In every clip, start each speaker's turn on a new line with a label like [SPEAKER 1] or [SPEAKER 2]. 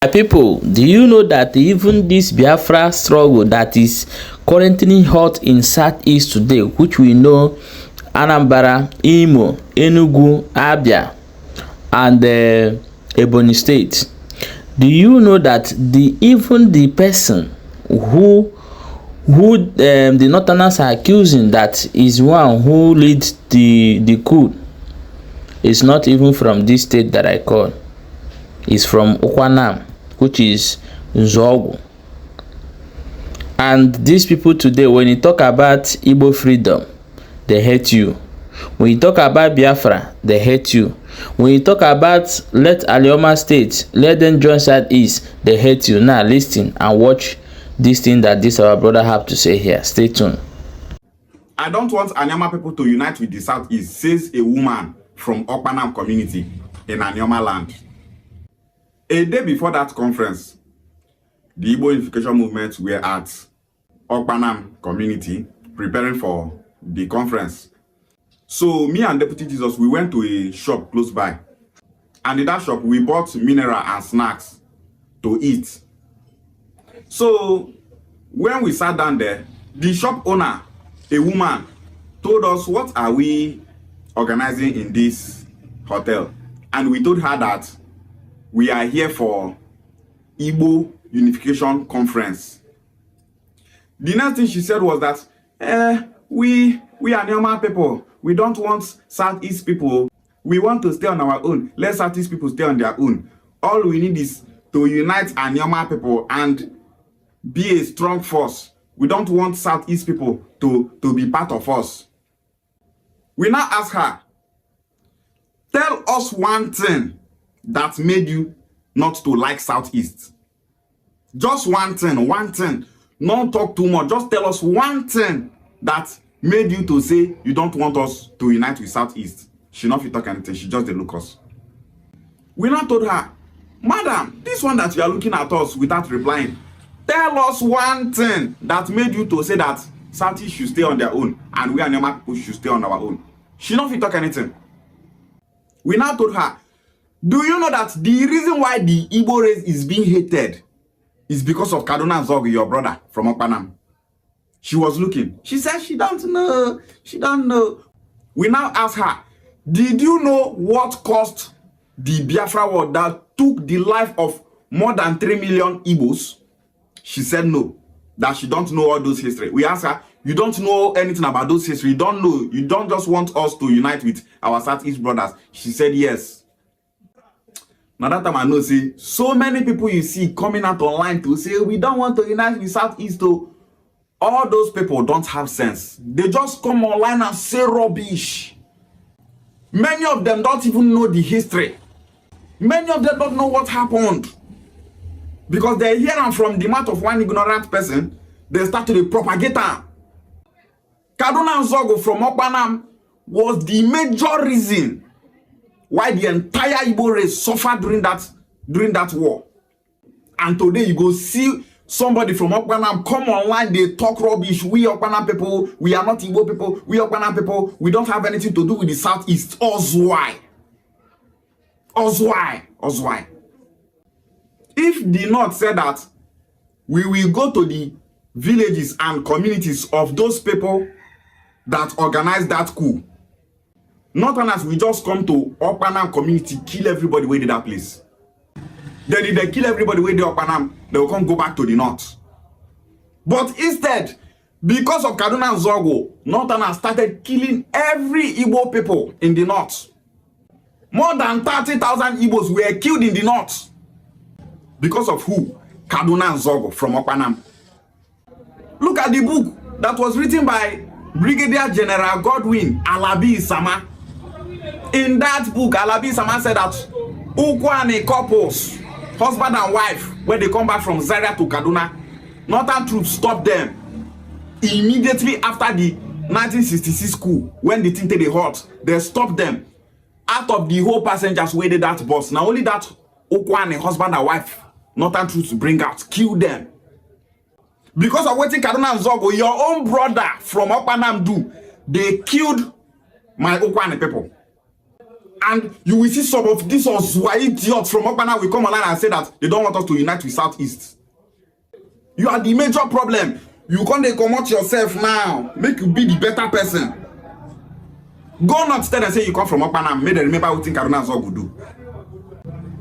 [SPEAKER 1] My people, do you know that even this Biafra struggle that is currently hot in Southeast today, which we know Anambra, Imo, Enugu, Abia, and Ebonyi State, do you know that even the person who the Northerners are accusing that is one who leads the coup is not even from this state that I call. Is from Okwanam, which is Nzogwu. And these people today, when you talk about Igbo freedom, they hate you. When you talk about Biafra, they hate you. When you talk about let Anioma state, let them join Southeast, they hate you. Now listen and watch this thing that this our brother have to say here. Stay tuned.
[SPEAKER 2] I don't want Anioma people to unite with the Southeast, says a woman from Okpanam community in Anioma land. A day before that conference, the Igbo unification movement were at Okpanam community preparing for the conference. So me and Deputy Jesus, we went to a shop close by. And in that shop, we bought mineral and snacks to eat. So when we sat down there, the shop owner, a woman, told us, what are we organizing in this hotel? And we told her that we are here for Igbo Unification Conference. The next thing she said was that we are Anioma people. We don't want Southeast people. We want to stay on our own. Let Southeast people stay on their own. All we need is to unite Anioma people and be a strong force. We don't want Southeast people to be part of us. We now ask her, tell us one thing that made you not to like Southeast. Just one thing. Don't talk too much. Just tell us one thing that made you to say you don't want us to unite with Southeast. She not fit talk anything. She just dey look us. We now told her, madam, this one that you are looking at us without replying, tell us one thing that made you to say that Southeast should stay on their own and we Anioma people should stay on our own. She not fit talk anything. We now told her, do you know that the reason why the Igbo race is being hated is because of Kaduna Nzogwu, your brother from Okpanam? She was looking. She said she don't know. She don't know. We now ask her, did you know what caused the Biafra war that took the life of more than 3 million Igbos? She said no, that she don't know all those history. We asked her, you don't know anything about those history? You don't know. You don't just want us to unite with our Southeast brothers? She said yes. Now that time I know, see, so many people you see coming out online to say, we don't want to unite with Southeast. To all those people don't have sense. They just come online and say rubbish. Many of them don't even know the history. Many of them don't know what happened. Because they hear them from the mouth of one ignorant person, they start to propagate them. Kaduna Nzogwu from Okpanam was the major reason why the entire Igbo race suffered during that war. And today you go see somebody from Okpanam come online, they talk rubbish. We Okpanam people, we are not Igbo people. We Okpanam people, we don't have anything to do with the Southeast. Ozwai. If the North said that we will go to the villages and communities of those people that organized that coup, Northerners will just come to Okpanam community, kill everybody where did that place. Then if they kill everybody where they Okpanam, they will go back to the North. But instead, because of Kaduna Nzogwu, Northerners started killing every Igbo people in the North. More than 30,000 Igbos were killed in the North. Because of who? Kaduna Nzogwu from Okpanam. Look at the book that was written by Brigadier General Godwin Alabi Sama. In that book, Alabi Sama said that Ukwane couples, husband and wife, when they come back from Zaria to Kaduna, Northern troops stopped them immediately after the 1966 coup. When the thing they hot, they stopped them. Out of the whole passengers waited that bus. Now only that Ukwane husband and wife, Northern troops bring out, kill them. Because of waiting Kaduna Nzogwu, your own brother from Okpanam do, they killed my Ukwane people. And you will see some of these idiots from Okpana will come online and say that they don't want us to unite with Southeast. You are the major problem. You can't come out yourself now. Make you be the better person. Go not tell and say you come from Okpana and make them remember what Kaduna Zogu do.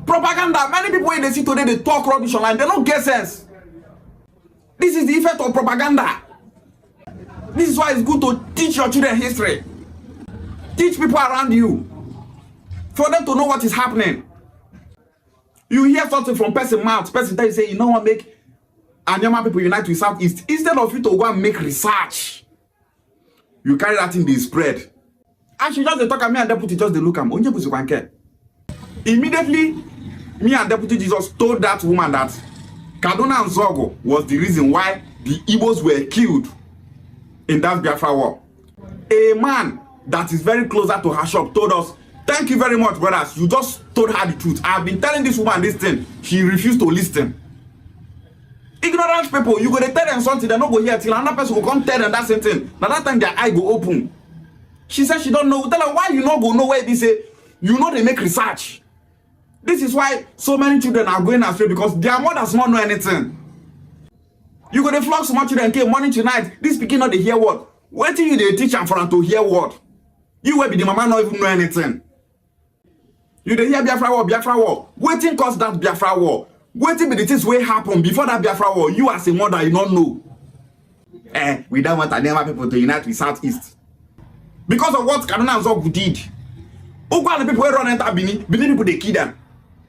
[SPEAKER 2] Propaganda. Many people in the city today, they talk rubbish online. They don't get sense. This is the effect of propaganda. This is why it's good to teach your children history. Teach people around you. For them to know what is happening. You hear something from person mouth, person tell you say, you know what, make Anioma people unite with Southeast. Instead of you to go and make research, you carry that in the spread. And she just talk at me and deputy just they look at me. Immediately, me and deputy Jesus told that woman that Kaduna and Zogo was the reason why the Igbos were killed in that Biafra war. A man that is very closer to her shop told us, thank you very much, brothers. You just told her the truth. I've been telling this woman this thing. She refused to listen. Ignorant people, you go to tell them something, they don't go here till another person will come tell them that same thing. Now that time their eye go open. She said she don't know. Tell her why you not go know where they say. You know they make research. This is why so many children are going astray because their mothers not know anything. You go to flog small children came morning to night. This speaking not they hear what. Wait till you they teach them for them to hear what. You will be the mama not even know anything. You dey hear Biafra war, Biafra war. Waiting cause that Biafra war. Waiting be the things wey happen before that Biafra war. You as a mother, you don't know. We don't want Anioma people to unite with Southeast. Because of what Kaduna and Zogu did. Who the people wey run enter Benin people they kill them.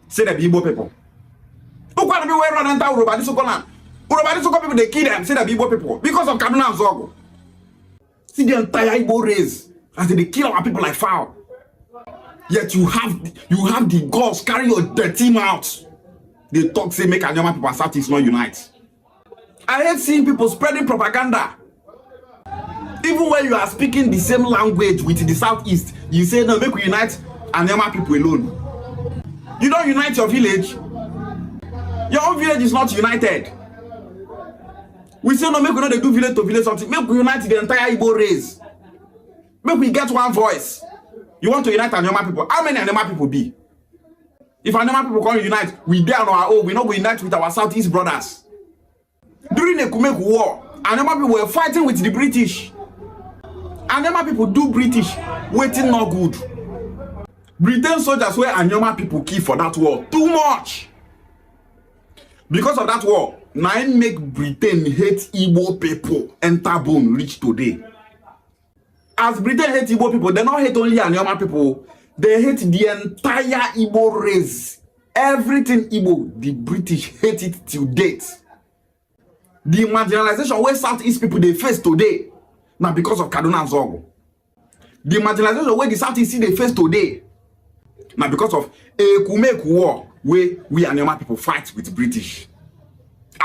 [SPEAKER 2] Say they be Igbo people. Who the people wey run enter Urobadi Sokoland? Urobadi Soko people they kill them. Say they be Igbo people. Because of Kaduna and Zogu. See the entire Igbo race. As they kill our people like fowl. Yet you have the guts, carry your dirty mouth. They talk, say, make Anioma people and Southeast not unite. I hate seeing people spreading propaganda. Even when you are speaking the same language with the Southeast, you say, no, make we unite Anioma people alone. You don't unite your village. Your own village is not united. We say, no, make we not do village to village something. Make we unite the entire Igbo race. Make we get one voice. You want to unite Anioma people? How many Anioma people be? If Anioma people can't unite, we there on our own. We not going to unite with our Southeast brothers. During the Kumek War, Anioma people were fighting with the British. Anioma people do British, waiting not good. Britain soldiers were Anioma people key for that war. Too much. Because of that war, now make Britain hate Igbo people enter bone reach today. As Britain hate Igbo people, they don't hate only Anioma people. They hate the entire Igbo race. Everything Igbo, the British hate it till date. The marginalization where Southeast people they face today, now because of Kaduna and Zogo. The marginalization where the Southeast see they face today, now because of a Kumek war where we Anioma people fight with British.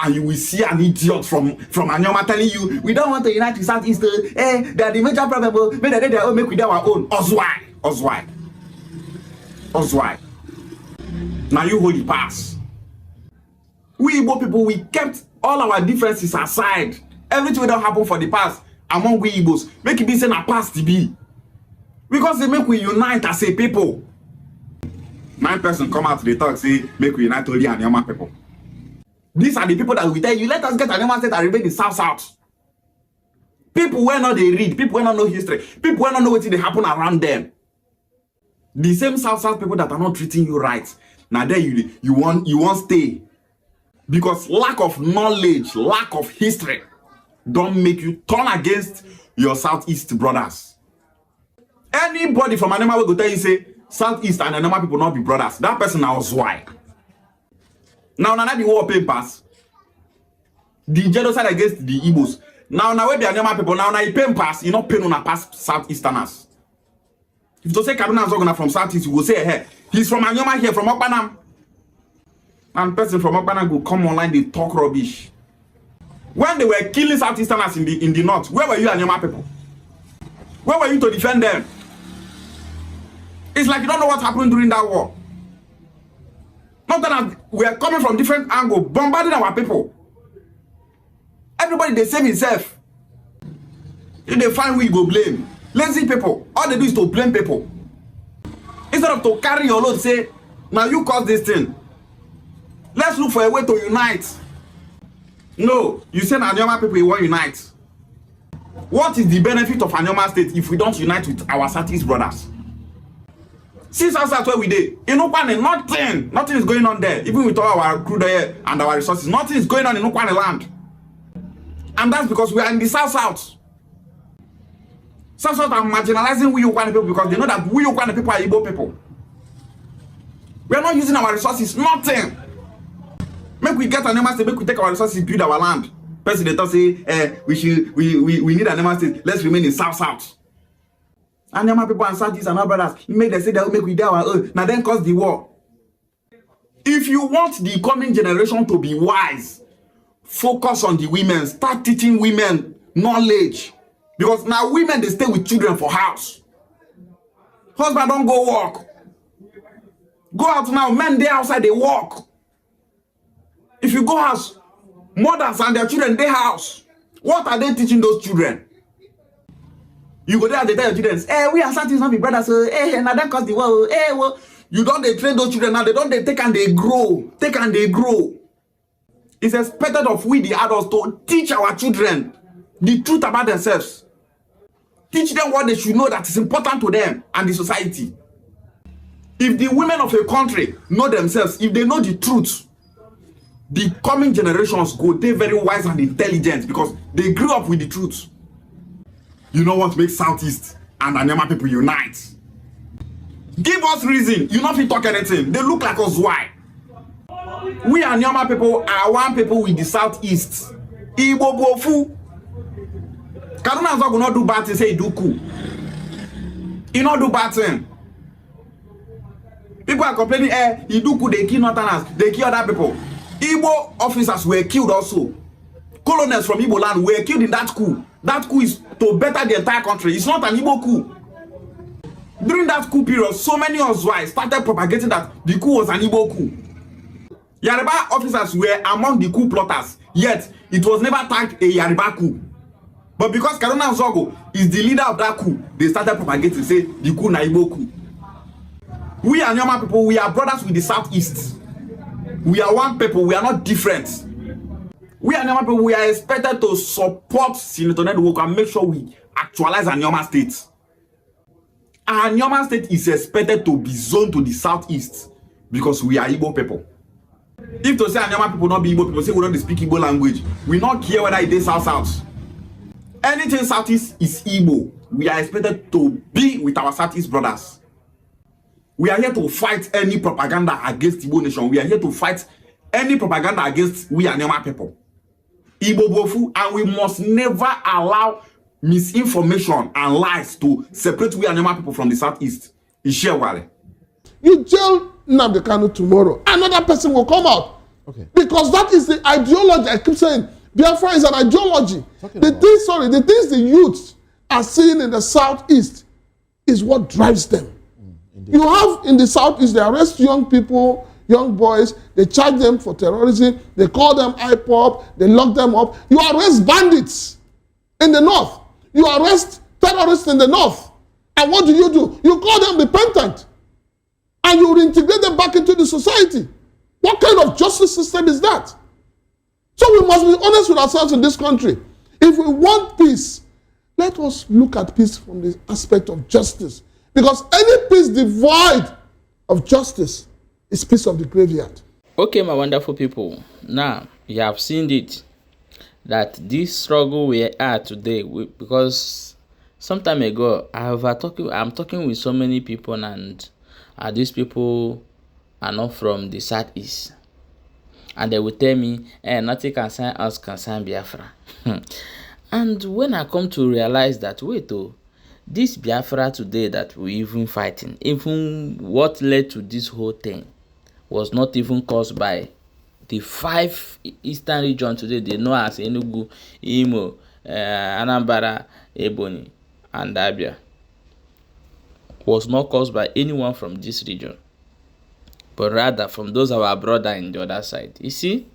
[SPEAKER 2] And you will see an idiot from Anioma telling you, we don't want to unite with Southeast. They are the major problem. Make their own, make with our own. Oswai. Now you hold the pass. We Igbo people, we kept all our differences aside. Everything that happened for the past among we Igbos, make it be saying a past to be. Because they make we unite as a people. 9 person come out to the talk, say, make we unite only Anioma people. These are the people that will tell you, let us get Anioma state and remain the South. People where not they read, people where not know history, people where not know what they happen around them. The same South people that are not treating you right. Now there you won't stay. Because lack of knowledge, lack of history, don't make you turn against your Southeast brothers. Anybody from Anioma will go tell you, say, Southeast and Anioma people not be brothers. That person now is why. Now the war papers, the genocide against the Igbos. Now where the Anioma people, now you pay pass, you not pay on a pass Southeasterners. If you say Kaduna is not from Southeast, you will say, hey, he's from Anioma here, from Okpanam. And person from Okpanam will come online, they talk rubbish. When they were killing Southeasterners in the north, where were you Anioma people? Where were you to defend them? It's like you don't know what happened during that war. Not that we are coming from different angles, bombarding our people. Everybody, they save himself. If they find who you go blame. Lazy people. All they do is to blame people. Instead of to carry your load, say, now you cause this thing. Let's look for a way to unite. No, you say Anioma people, you want unite. What is the benefit of Anioma State if we don't unite with our Southeast brothers? Since that's where we did. In Ukwane, nothing is going on there. Even with all our crude oil and our resources, nothing is going on in Ukwane land. And that's because we are in the South. South are marginalizing we Ukwane people because they know that we Ukwane people are Igbo people. We are not using our resources, nothing. Make we get Anioma State, make we take our resources, build our land. President say, we need Anioma State, let's remain in South. Anioma people and Southeast and our brothers, make them say that we make we do our own. Now then cause the war. If you want the coming generation to be wise, focus on the women. Start teaching women knowledge. Because now women, they stay with children for house. Husband don't go work. Go out now, men they outside, they work. If you go house, mothers and their children, they house. What are they teaching those children? You go there and they tell your children, we are Southeast, not be brothers, now that cause the war, well. You don't they train those children now, they don't they take and they grow. It's expected of we, the adults, to teach our children the truth about themselves. Teach them what they should know that is important to them and the society. If the women of a country know themselves, if they know the truth, the coming generations go, they're very wise and intelligent because they grew up with the truth. You know what makes Southeast and Anioma people unite? Give us reason. You not fit talk anything. They look like us. Why? We Anioma people are one people with the Southeast. Igbo bofu. Kaduna Nzo will not do bad thing, say he do cool. He not do bad thing. People are complaining, he do cool, they kill Northerners, they kill other people. Igbo officers were killed also. Colonels from Igbo land were killed in that coup. That coup is to better the entire country. It's not an Igbo coup. During that coup period, so many of us started propagating that the coup was an Igbo coup. Yoruba officers were among the coup plotters, yet it was never tagged a Yoruba coup. But because Kaduna Nzo is the leader of that coup, they started propagating, say the coup na Igbo coup. We Anioma people, we are brothers with the Southeast. We are one people, we are not different. We Anioma people, we are expected to support Senator Nedwoko and make sure we actualize Anioma State. Anioma State is expected to be zoned to the Southeast because we are Igbo people. If to say Anioma people not be Igbo people, say we don't speak Igbo language, we not care whether it is South. Anything Southeast is Igbo. We are expected to be with our Southeast brothers. We are here to fight any propaganda against Igbo nation. We are here to fight any propaganda against we Anioma people. Igbo bofu, and we must never allow misinformation and lies to separate we Anioma people from the Southeast. Ishewale.
[SPEAKER 3] You jail Nnamdi Kanu tomorrow, another person will come out. Okay. Because that is the ideology. I keep saying Biafra is an ideology. The things the youths are seeing in the Southeast is what drives them. You have in the Southeast, they arrest young people, young boys, they charge them for terrorism, they call them IPOP, they lock them up. You arrest bandits in the North. You arrest terrorists in the North. And what do? You call them repentant. And you reintegrate them back into the society. What kind of justice system is that? So we must be honest with ourselves in this country. If we want peace, let us look at peace from the aspect of justice. Because any peace devoid of justice is peace of the graveyard.
[SPEAKER 1] Okay, my wonderful people. Now, you have seen it. That this struggle we are today, because some time ago, I'm talking with so many people, and these people are not from the Southeast. And they will tell me, nothing concern us, concern Biafra. And when I come to realize that, this Biafra today that we even fighting, even what led to this whole thing was not even caused by the 5 eastern regions today they know as Enugu, Imo, Anambra, Ebonyi, and Abia. Was not caused by anyone from this region, but rather from those of our brother in the other side. You see?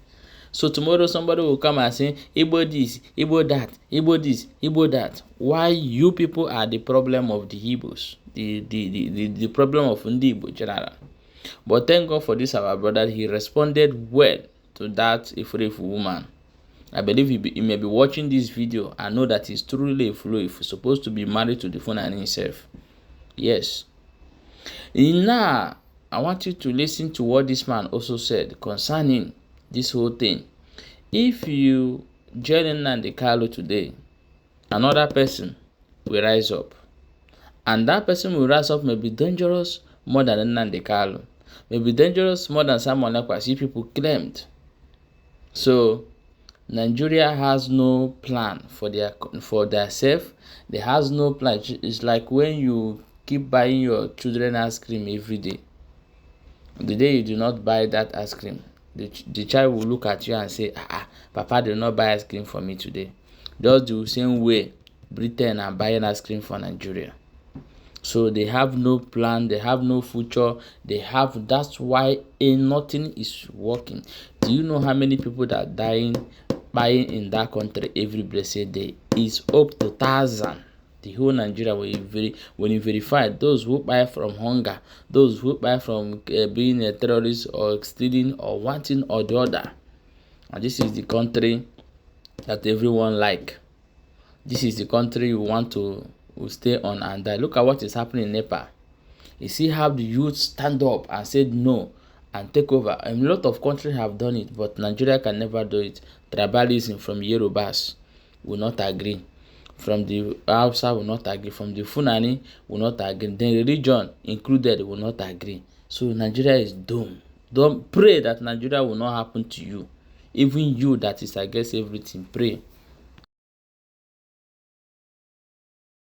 [SPEAKER 1] So tomorrow somebody will come and say Igbo this, Igbo that, Igbo this, Igbo that. Why you people are the problem of the Igbos, the problem of Ndi Igbo general. But thank God for this our brother, he responded well to that Ifrefu woman. I believe he may be watching this video. I know that he's truly a Iflo if he's supposed to be married to the Fulani himself. Yes. Now, I want you to listen to what this man also said concerning this whole thing. If you join Nnamdi Kanu today, another person will rise up. And that person will rise up may be dangerous more than Nnamdi Kanu. May be dangerous more than someone like what people claimed. So, Nigeria has no plan for their self. They has no plan. It's like when you keep buying your children ice cream every day. The day you do not buy that ice cream, the child will look at you and say, Papa did not buy ice cream for me today. Just the same way Britain are buying ice cream for Nigeria. So they have no plan, they have no future, that's why nothing is working. Do you know how many people that are buying in that country every blessed day? Is up to 1,000. The whole Nigeria, when you verify those who buy from hunger, those who buy from being a terrorist or stealing or wanting or the other. And this is the country that everyone like. This is the country you want to stay on and die. Look at what is happening in Nepal. You see how the youth stand up and said no and take over. A lot of countries have done it, but Nigeria can never do it. Tribalism from Yorubas will not agree. From the Hausa will not agree. From the Fulani will not agree. The religion included will not agree. So Nigeria is doomed. Don't pray that Nigeria will not happen to you. Even you that is against everything, pray.